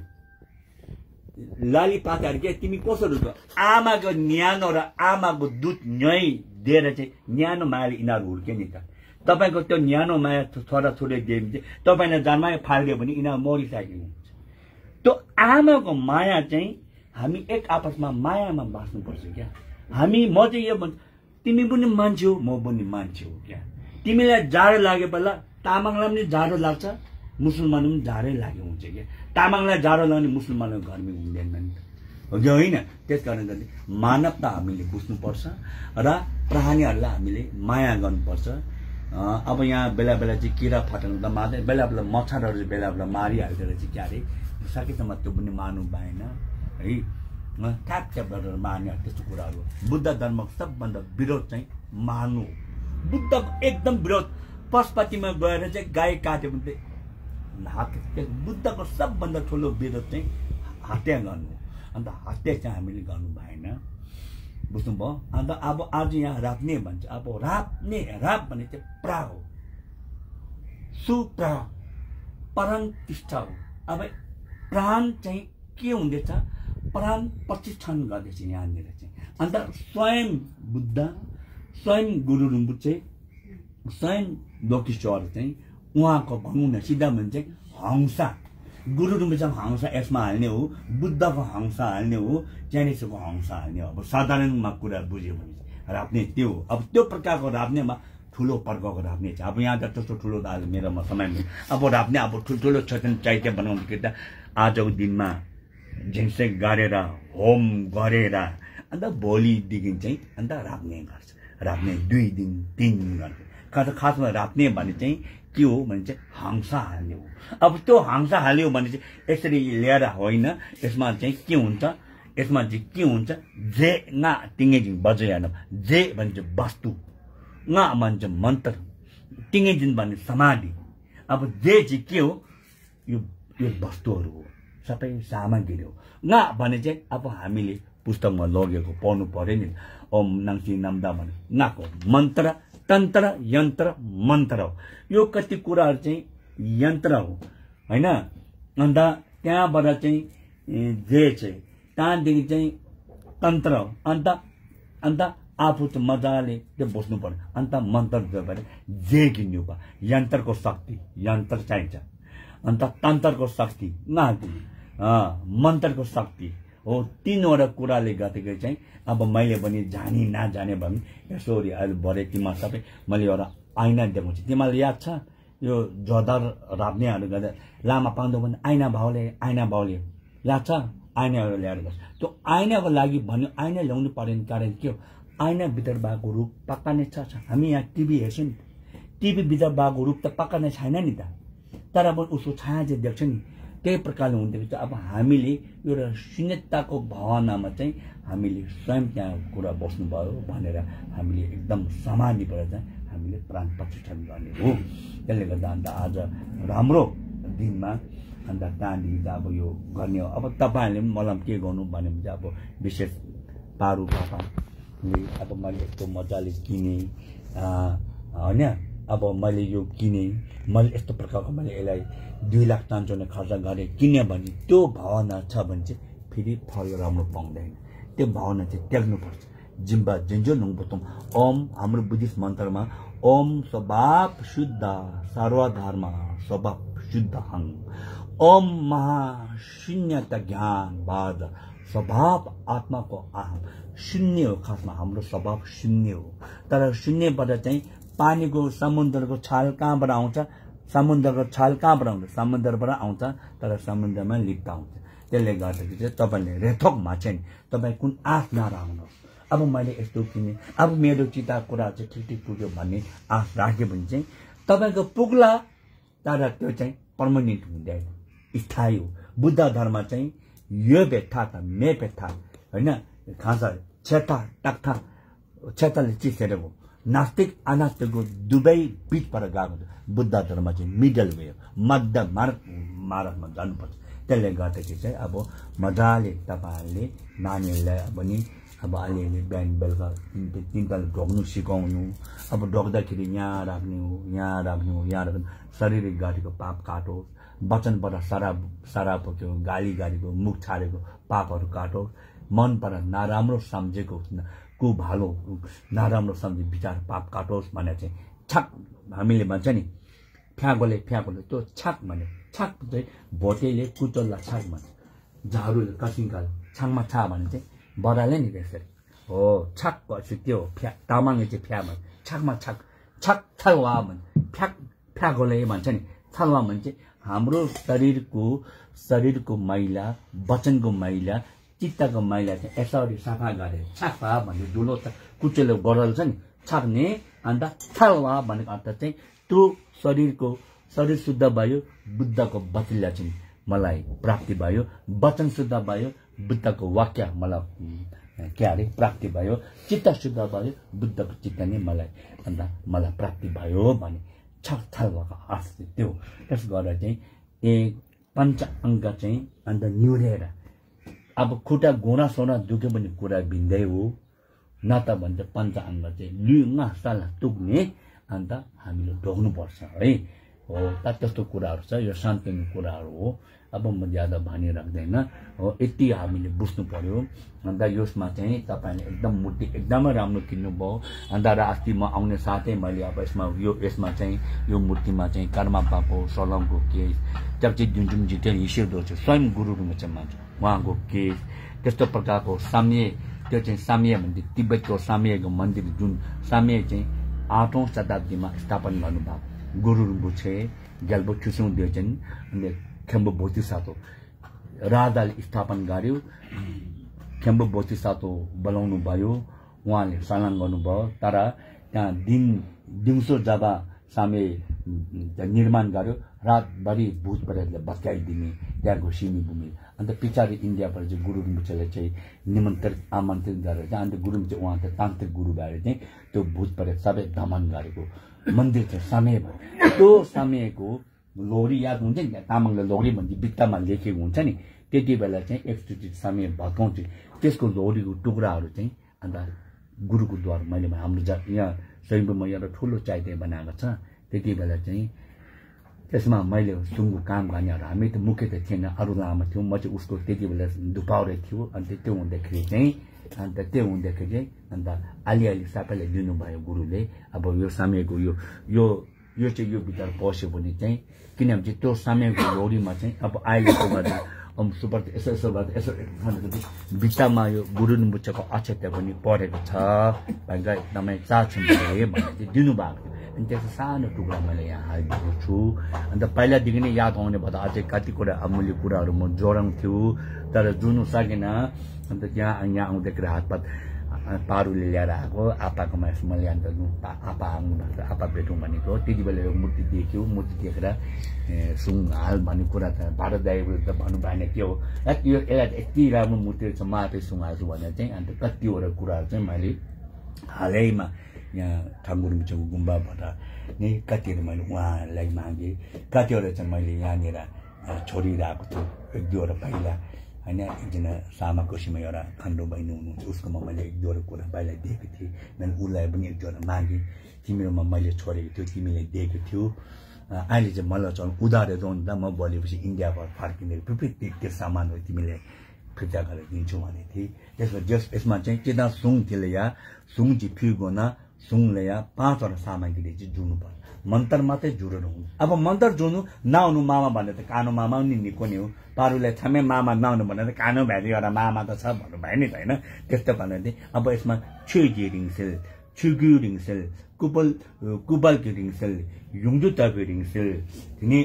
लाली पाताहरू के तिमी कसरी हुर्क्यो? आमाको न्यानो र आमाको दुध न्याय दिएर चाहिँ न्यानो मायाले यिनीहरू हुर्क्यो नि त। तपाईँको त्यो न्यानो माया छोराछोरी दियो भने चाहिँ तपाईँलाई जन्मायो फालिदियो भने यिनीहरू मरिसकेको हुन्छ। त्यो आमाको माया चाहिँ हामी एक आपसमा मायामा बाँच्नुपर्छ क्या। म चाहिँ यो भन्छु, तिमी पनि मान्छे हो, म पनि मान्छे हो क्या। तिमीलाई जाडो लागे बेला तामाङलाई पनि जाडो लाग्छ, मुसलमान पनि जाडै लाग्यो हुन्छ क्या। तामाङलाई जाडो लाग्ने मुसलमानलाई गर्मी हुँदैन नि, हो कि होइन? त्यस कारण गर्दा मानवता हामीले बुझ्नुपर्छ र प्राणीहरूलाई हामीले माया गर्नुपर्छ। अब यहाँ बेला बेला चाहिँ किरा फटाउनु त मार्दै, बेला बेला मच्छरहरू बेला बेला मारिहाल्दो रहेछ क्या अरे। सकेसम्म त्यो पनि मान्नु भएन है, ट्याप मार्ने त्यस्तो कुराहरू। बुद्ध धर्मको सबभन्दा विरोध चाहिँ मार्नु, बुद्धको एकदम विरोध। पशुपतिमा गएर चाहिँ गाई काट्यो भने चाहिँ बुद्धको सबभन्दा ठुलो विरोध चाहिँ हत्या गर्नु। अन्त हत्या चाहिँ हामीले गर्नु भएन, बुझ्नुभयो? अन्त अब आज यहाँ राप्ने भन्छ, अब राप भने चाहिँ प्रा हो, सुप्रा प्राण प्रतिष्ठा हो। अब प्राण चाहिँ के हुँदैछ, प्राण प्रतिष्ठान गर्दैछ यहाँनिर चाहिँ। अन्त स्वयं बुद्ध, स्वयं गुरु रिम्पोछे, स्वयं लोकेश्वर चाहिँ उहाँको भनौँ न सिधा भने चाहिँ हंसा। गुरु रिम्पोछेको हंसा यसमा हाल्ने हो, बुद्धको हंसा हाल्ने हो, चाइनिजको हंसा हाल्ने हो। अब साधारणमा कुरा बुझ्यो भने राप्ने त्यो हो। अब त्यो प्रकारको राप्नेमा ठुलो प्रकारको राप्ने छ। अब यहाँ त त्यस्तो ठुलो त आज मेरोमा समय अब राप्ने अब ठुल्ठुलो चैत्य बनाउँदाखेरि त आजको दिनमा झिन्से गरेर होम गरेर अन्त भोलिदेखि चाहिँ अन्त राप्ने गर्छ। राप्ने 2 दिन 3 दिन गर्छ। खासमा राप्ने भने चाहिँ के हो भने चाहिँ हंसा हाल्ने हो। अब त्यो हंसा हाल्यो भने चाहिँ यसरी ल्याएर होइन, यसमा चाहिँ के हुन्छ, यसमा चाहिँ के हुन्छ, जे ना टिङ्गेजिङ बजाइहाल्नु। जे भन्छ वस्तु, ना भन्छ मन्त्र, टिङ्गेजिङ भने समाधि। अब जे चाहिँ के हो, यो वस्तुहरू हो, सबै सामग्री हो। ना भने चाहिँ अब हामीले पुस्तकमा लगेको पढ्नु पर्यो नि। ओम नाङ्सी नाम्दा भने नाको मन्त्र, तन्त्र, यन्त्र, मन्त्र हो। यो कति कुराहरू चाहिँ यन्त्र हो होइन। अन्त त्यहाँबाट चाहिँ जे चाहिँ त्यहाँदेखि चाहिँ तन्त्र हो। अन्त आफू चाहिँ मजाले त्यो बस्नु पर्यो। अन्त मन्त्र भएर जे किन्नु भयो, यन्त्रको शक्ति, यन्त्र चाहिन्छ। अन्त तन्त्रको शक्ति मन्त्रको शक्ति हो। 3वटा कुराले गर्दाखेरि चाहिँ अब मैले पनि जानी नजाने भने यसरी अहिले भरे तिमीहरू सबै मैले एउटा ऐना देखाउँछु। तिमीलाई याद छ यो जोरदार राप्नेहरू गर्दा लामा पाउँदो भने ऐना भाउले याद छ? ऐनाहरू ल्याएर गर्छ। त्यो ऐनाको लागि भन्यो, ऐना ल्याउनु पर्ने कारण के हो, ऐना भित्र भएको रूप पक्का नै छ। हामी यहाँ टिभी हेर्छौँ नि, टिभी भित्र भएको रूप त पक्का नै छैन नि त, तर अब उसको छाया चाहिँ देख्छ नि। त्यही प्रकारले हुँदैछ। अब हामीले एउटा शून्यताको भावनामा चाहिँ हामीले स्वयं त्यहाँ कुरा बस्नुभयो भनेर हामीले एकदम समाधिबाट चाहिँ हामीले प्राण प्रतिष्ठा गर्ने हो। त्यसले गर्दा अन्त आज राम्रो दिनमा अन्त त्यहाँदेखि अब यो गर्ने हो। अब तपाईँहरूले पनि मलाई के गर्नु भन्यो भने चाहिँ अब विशेष पारु पापाले अब मैले यस्तो मजाले किने होइन, अब मैले यो किने, मैले यस्तो प्रकारको मैले यसलाई 2 लाख 5 खर्च गरेँ किने भने त्यो भावना छ भने चाहिँ फेरि फल राम्रो पाउँदैन। त्यो भावना चाहिँ त्याग्नुपर्छ। जिम्बा जिन्जो नुङबुतुम ओम, हाम्रो बुद्धिस्ट मन्त्रमा ओम स्वभाव शुद्ध सर्वधर्म स्वभाव शुद्ध हङ, ओम महाशून्यता ज्ञान बाद स्वभाव आत्माको आम। शून्य हो, खासमा हाम्रो स्वभाव शून्य हो। तर शून्यबाट चाहिँ पानीको समुद्रको छाल कहाँबाट आउँछ, समुद्रको छाल कहाँबाट आउँछ, समुद्रबाट आउँछ, तर समुद्रमा लिप्त आउँछ। त्यसले गर्दाखेरि चाहिँ तपाईँले रेथोकमा चाहिँ तपाईँ कुन आश नराख्नुहोस्। अब मैले यस्तो किने, अब मेरो चिता कुरा चाहिँ ठिक पुग्यो भन्ने आश राख्यो भने चाहिँ तपाईँको पुग्ला, तर त्यो चाहिँ पर्मनेन्ट हुँदैन स्थायी हो बुद्ध धर्म चाहिँ यो बेथा त मे बेथा हैन खासा छेता टाक्था छेताले चिसेको नास्तिक अनास्तिकको दुवै बीचबाट गएको बुद्ध धर्म चाहिँ मिडल वे मध्य मार्गमा जानुपर्छ त्यसले गर्दाखेरि चाहिँ अब मजाले तपाईहरुले नानीहरुलाई पनि अब अलिअलि बिहान बेलुका तिनताल ढोग्नु सिकाउनु अब ढोग्दाखेरि यहाँ राख्ने हो शारीरिक गाडीको पाप काटो वचनबाट शराब पोक्यो गाली गाडीको मुख छाडेको पापहरू काटो मनबाट नराम्रो सम्झेको को भालो नराम्रो सम्झे विचार पाप काटोस् भने चाहिँ छक हामीले भन्छ नि फ्याँकोले त्यो छक भने छक चाहिँ भोटेले कुचल्ला छक भन्छ झाडुले कसिङकाल छाङमा छा भने चाहिँ बडाले नि त्यसरी हो छक पछि त्यो फ्या तामाङले चाहिँ फ्या भन्छ छकमा छक छक छलवा भन्छ फ्याँकोले भन्छ नि छलवा भने चाहिँ हाम्रो शरीरको मैला वचनको मैला चित्तको मैला चाहिँ यसरी सफा गरे छापा भन्ने दुलो कुचेलो गरल छ नि छाप्ने अन्त छलवा भनेको अर्थ चाहिँ त्यो शरीर शुद्ध भयो बुद्धको वचनले चाहिँ मलाई प्राप्ति भयो वचन शुद्ध भयो बुद्धको वाक्य मलाई के अरे प्राप्ति भयो चित्त शुद्ध भयो बुद्धको चित्त नै मलाई प्राप्ति भयो भने छलवाको अर्थ त्यो त्यस गरेर चाहिँ एक पञ्च अङ्ग चाहिँ अन्त निहुरेर अब खुट्टा घुँडा सोना दुख्यो भने कुरा भिन्दै हो न त भन्छ पञ्च अङ्ग चाहिँ लिउङा साला तुक्ने अन्त हामीले ढोग्नुपर्छ है हो त्यस्तो कुराहरू छ यो शान्तिको कुराहरू हो अब म ज्यादा भनिराख्दैन हो यति हामीले बुझ्नु पर्यो अन्त यसमा चाहिँ तपाईले एकदम मूर्ति एकदमै राम्रो किन्नुभयो अन्त अस्ति म आउने साथै मैले अब यसमा चाहिँ यो मूर्तिमा चाहिँ कर्मा पाको सलमको केस जबकि जुन डिटेल हिस्सेदो छ स्वयं गुरुमा चाहिँ मान्छ उहाँको केस त्यस्तो प्रकारको साम्य त्यो चाहिँ साम्य भन्ने तिब्बतको साम्यको मन्दिर जुन साम्य चाहिँ 8औं शताब्दीमा स्थापना गर्नुभएको गुरु बुछे ग्याल्बो छुसुङ देउछन् अनि खेम्बो बोधिसत्व राजाले स्थापना गर्यो खेम्बो बोधिसत्व बोलाउनु भयो उहाँले सलाम गर्नुभयो तर त्यहाँ दिउँसो जब सामे निर्माण गर्यो रातभरि भूत प्रेतले भत्काइदिने त्यहाँको सिमी भूमि अन्त पछाडि इन्डियाबाट चाहिँ गुरु rinpoche चाहिँ आमन्त्रित गरेर चाहिँ अन्त गुरु चाहिँ उहाँ त तान्त्रिक गुरु भएर चाहिँ त्यो भूत प्रेत सबै दमन गरेको मन्दिर चाहिँ समय भयो त्यो समयको लोरी याद हुन्छ नि तामाङले लोरी भन्छ बित्तामा लेखेको हुन्छ नि त्यति बेला चाहिँ एकचोटि समय भत्काउँछ त्यसको लोरीको टुक्राहरू चाहिँ अन्त गुरुको द्वार मैले हाम्रो यहाँ स्वयम्भूमा एउटा ठुलो चाइते बनाएको छ त्यति बेला चाहिँ त्यसमा मैले सुँगु काम गर्नेहरू हामी त मुख्य त थिएन अरू लामा थियौँ म चाहिँ उसको त्यति बेला दुपाउरे थियो अन्त त्यो हुँदाखेरि चाहिँ अन्त अलिअलि सबैलाई दिनुभयो गुरुले अब यो समयको यो चाहिँ यो भित्र पस्यो भने चाहिँ किनभने चाहिँ त्यो समयको लोरीमा चाहिँ अब अहिलेको गर्दा सुपर यसो गर्दा यसो भित्तामा यो गुरु rinpocheको अक्षता पनि पढेको छ भनेर एकदमै चाहन्छु भने चाहिँ दिनुभएको थियो अनि त्यसको सानो टुक्रा मैले यहाँ हालिदिएको छु अन्त पहिलादेखि नै याद आउने भए अझै कति कुरा अमूल्य कुराहरू म जोडाउँथ्यो तर जुर्नु सकेन अन्त यहाँ आउँदाखेरि हातपात पारुले ल्याएर आएको आपाकोमा यसमा ल्याएर आपा आउनुभएको आपा भेटौँ भनेको त्यति बेला यो मूर्ति देख्यो मूर्ति देखेर सुङ हाल भन्ने कुरा त भारत दाइले त भन्नु भएन के हो यसलाई यति राम्रो मूर्ति छ म आफै सुङ हाल्छु भनेर चाहिँ अन्त कतिवटा कुराहरू चाहिँ मैले हालैमा यहाँ ठाकुर rinpocheको गुम्बाबाट नै कतिवटा मैले उहाँहरूलाई मागेँ कतिवटा चाहिँ मैले यहाँनिर छोडिरहेको छु एक दुईवटा पहिला होइन एकजना सामा कोसीमा एउटा खण्डो बहिनी हुनुहुन्छ उसकोमा मैले एक दुईवटा कुरा पहिला दिएको थिएँ मैले उसलाई पनि एक दुईवटा मागेँ तिमीहरूमा मैले छोडेको थियो तिमीले दिएको थियो अहिले चाहिँ मलाई चाहिँ उधारो जाउँ त म बोलेपछि इन्डियाबाट फर्किँदै फेरि त्यो सामानहरू तिमीले फिर्ता गरेर दिन्छु भनेको थिएँ त्यसमा यसमा चाहिँ चिता सुङ थियो या सुङ चाहिँ फिर्गोन सुङले या 5वटा सामग्री चाहिँ जुड्नु पर्यो मन्त्र मात्रै जुडेर हुनु अब मन्त्र जुड्नु नआउनु मामा भने त कानो मामा नि निको नि हो पारुले छामे मामा नआउनु भने त कानो भ्याली एउटा मामा त छ भन्नु भयो नि त होइन त्यस्तो भनेर चाहिँ अब यसमा छुजी रिङसेल छुगु रिङसेल कुबल रिङसेल युङजु तपे रिङसेल तिनी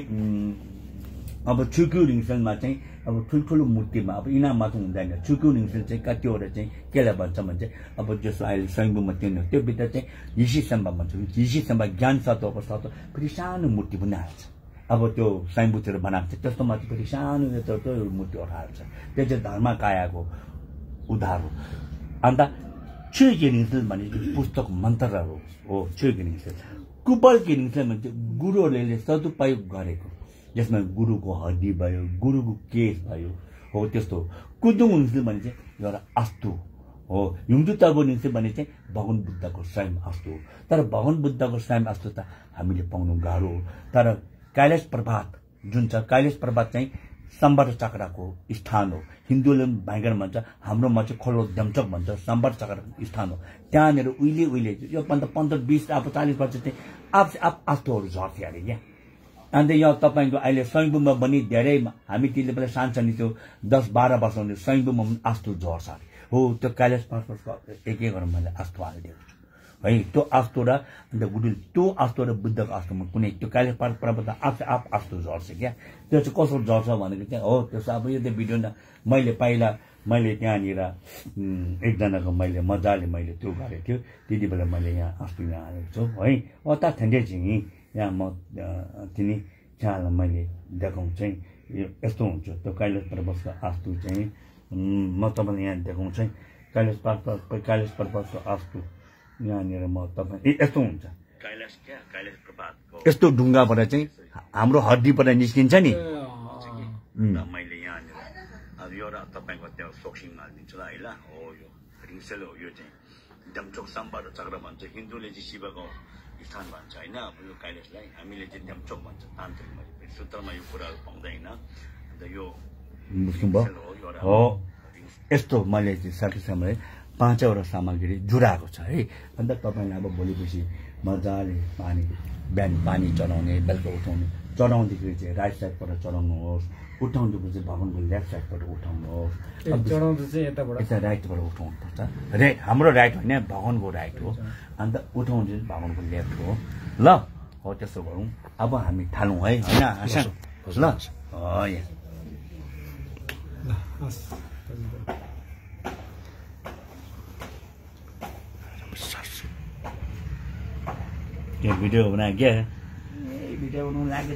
अब छुगु रिङसेलमा चाहिँ अब ठुल्ठुलो मूर्तिमा अब इनाम मात्र हुँदैन छुगु रिङसेल चाहिँ कतिवटा चाहिँ केलाई भन्छ भने चाहिँ अब जसो अहिले स्वयम्भूमा त्यो भित्र चाहिँ हिसी सम्भा भन्छ हिसी सम्भा ज्ञान सत्वको सत्व फेरि सानो मूर्ति पनि हाल्छ अब त्यो साइनबुथतिर बनाएको छ त्यस्तो माथि फेरि सानो त्यो मूर्तिहरू हाल्छ त्यो चाहिँ धर्म कायाको उद्धार हो अन्त छुगिनिङ भने पुस्तक मन्त्रहरू हो छुगिनिङ कुपल किनिङ भने चाहिँ गुरुहरूले सदुपयोग गरेको जसमा गुरुको हड्डी भयो गुरुको केस भयो हो त्यस्तो कुदुङ भने चाहिँ एउटा अस्तु हो हिन्दू तर्फ भने चाहिँ भगवान बुद्धको स्वयं अस्तु हो तर भगवान बुद्धको स्वयं अस्तु त हामीले पाउनु गाह्रो हो तर कैलाश पर्वत जुन छ कैलाश पर्वत चाहिँ सम्बर चक्रको स्थान हो हिन्दूले भाइगण भन्छ हाम्रोमा चाहिँ खोलो दमचक भन्छ सम्बर चक्रको स्थान हो त्यहाँनिर उहिले यो 15-20 अब 40 वर्ष चाहिँ आप आस्तुहरू झर्थ्यो अरे क्या अन्त यहाँ तपाईँको अहिले स्वयम्भूमा पनि धेरै हामी त्यति बेला सानसानो थियो 10-12 वर्ष हुने स्वयम्भूमा पनि आस्तु झर्छ अरे हो त्यो कैलाश पर्वतको एक गरेर मैले आस्तु हालिदिएको छु है त्यो आस्तो र अन्त गुरुले त्यो आस्तो र बुद्धको आस्तोमा कुनै त्यो कैलाश पर्वत आप आस्तो झर्छ क्या त्यो चाहिँ कसो झर्छ भनेको चाहिँ हो त्यो अब यो त भिडियो मैले पहिला मैले त्यहाँनिर एकजनाको मजाले मैले त्यो गरेको थियो त्यति बेला मैले यहाँ आस्तो यहाँ हालेको छु है अता ठन्डै चाहिँ यहाँ म तिनी त्यहाँलाई मैले देखाउँ चाहिँ यस्तो हुन्छ त्यो कैलाश पर्वतको आस्तो चाहिँ म तपाईँलाई यहाँ देखाउँछु कैलाश पर्वतको आस्तो यहाँनिर म तपाईँ यस्तो हुन्छ कैलाश पर्वतको यस्तो ढुङ्गाबाट चाहिँ हाम्रो हड्डीबाट निस्किन्छ नि मैले यहाँनिर अब यो र तपाईँको त्यो सोक्सिङमा हालिदिन्छु ल है ल हो यो रिङ्सेल हो यो चाहिँ दमचोक सम्बर चक्र भन्छ हिन्दूले चाहिँ शिवको स्थान भन्छ होइन अब यो कैलाशलाई हामीले चाहिँ दमचोक भन्छ तान्त्रिकमा सूत्रमा यो कुराहरू पाउँदैन अन्त यो हो यस्तो मैले चाहिँ साथीसँगले 5वटा सामग्री जुडाएको छ है अन्त तपाईँलाई अब भोलिपछि मजाले बिहान पानी चढाउने बेलुका उठाउने चढाउँदाखेरि चाहिँ राइट साइडबाट चढाउनुहोस् उठाउँदाखेरि चाहिँ भगवानको लेफ्ट साइडबाट उठाउनुहोस् यता राइटबाट उठाउनुपर्छ हाम्रो राइट होइन भगवानको राइट हो अन्त उठाउनु चाहिँ भगवानको लेफ्ट हो ल हो त्यसो गरौँ अब हामी थालौँ है होइन आशा ल ये वीडियो बना क्या है वीडियो बनाने लगे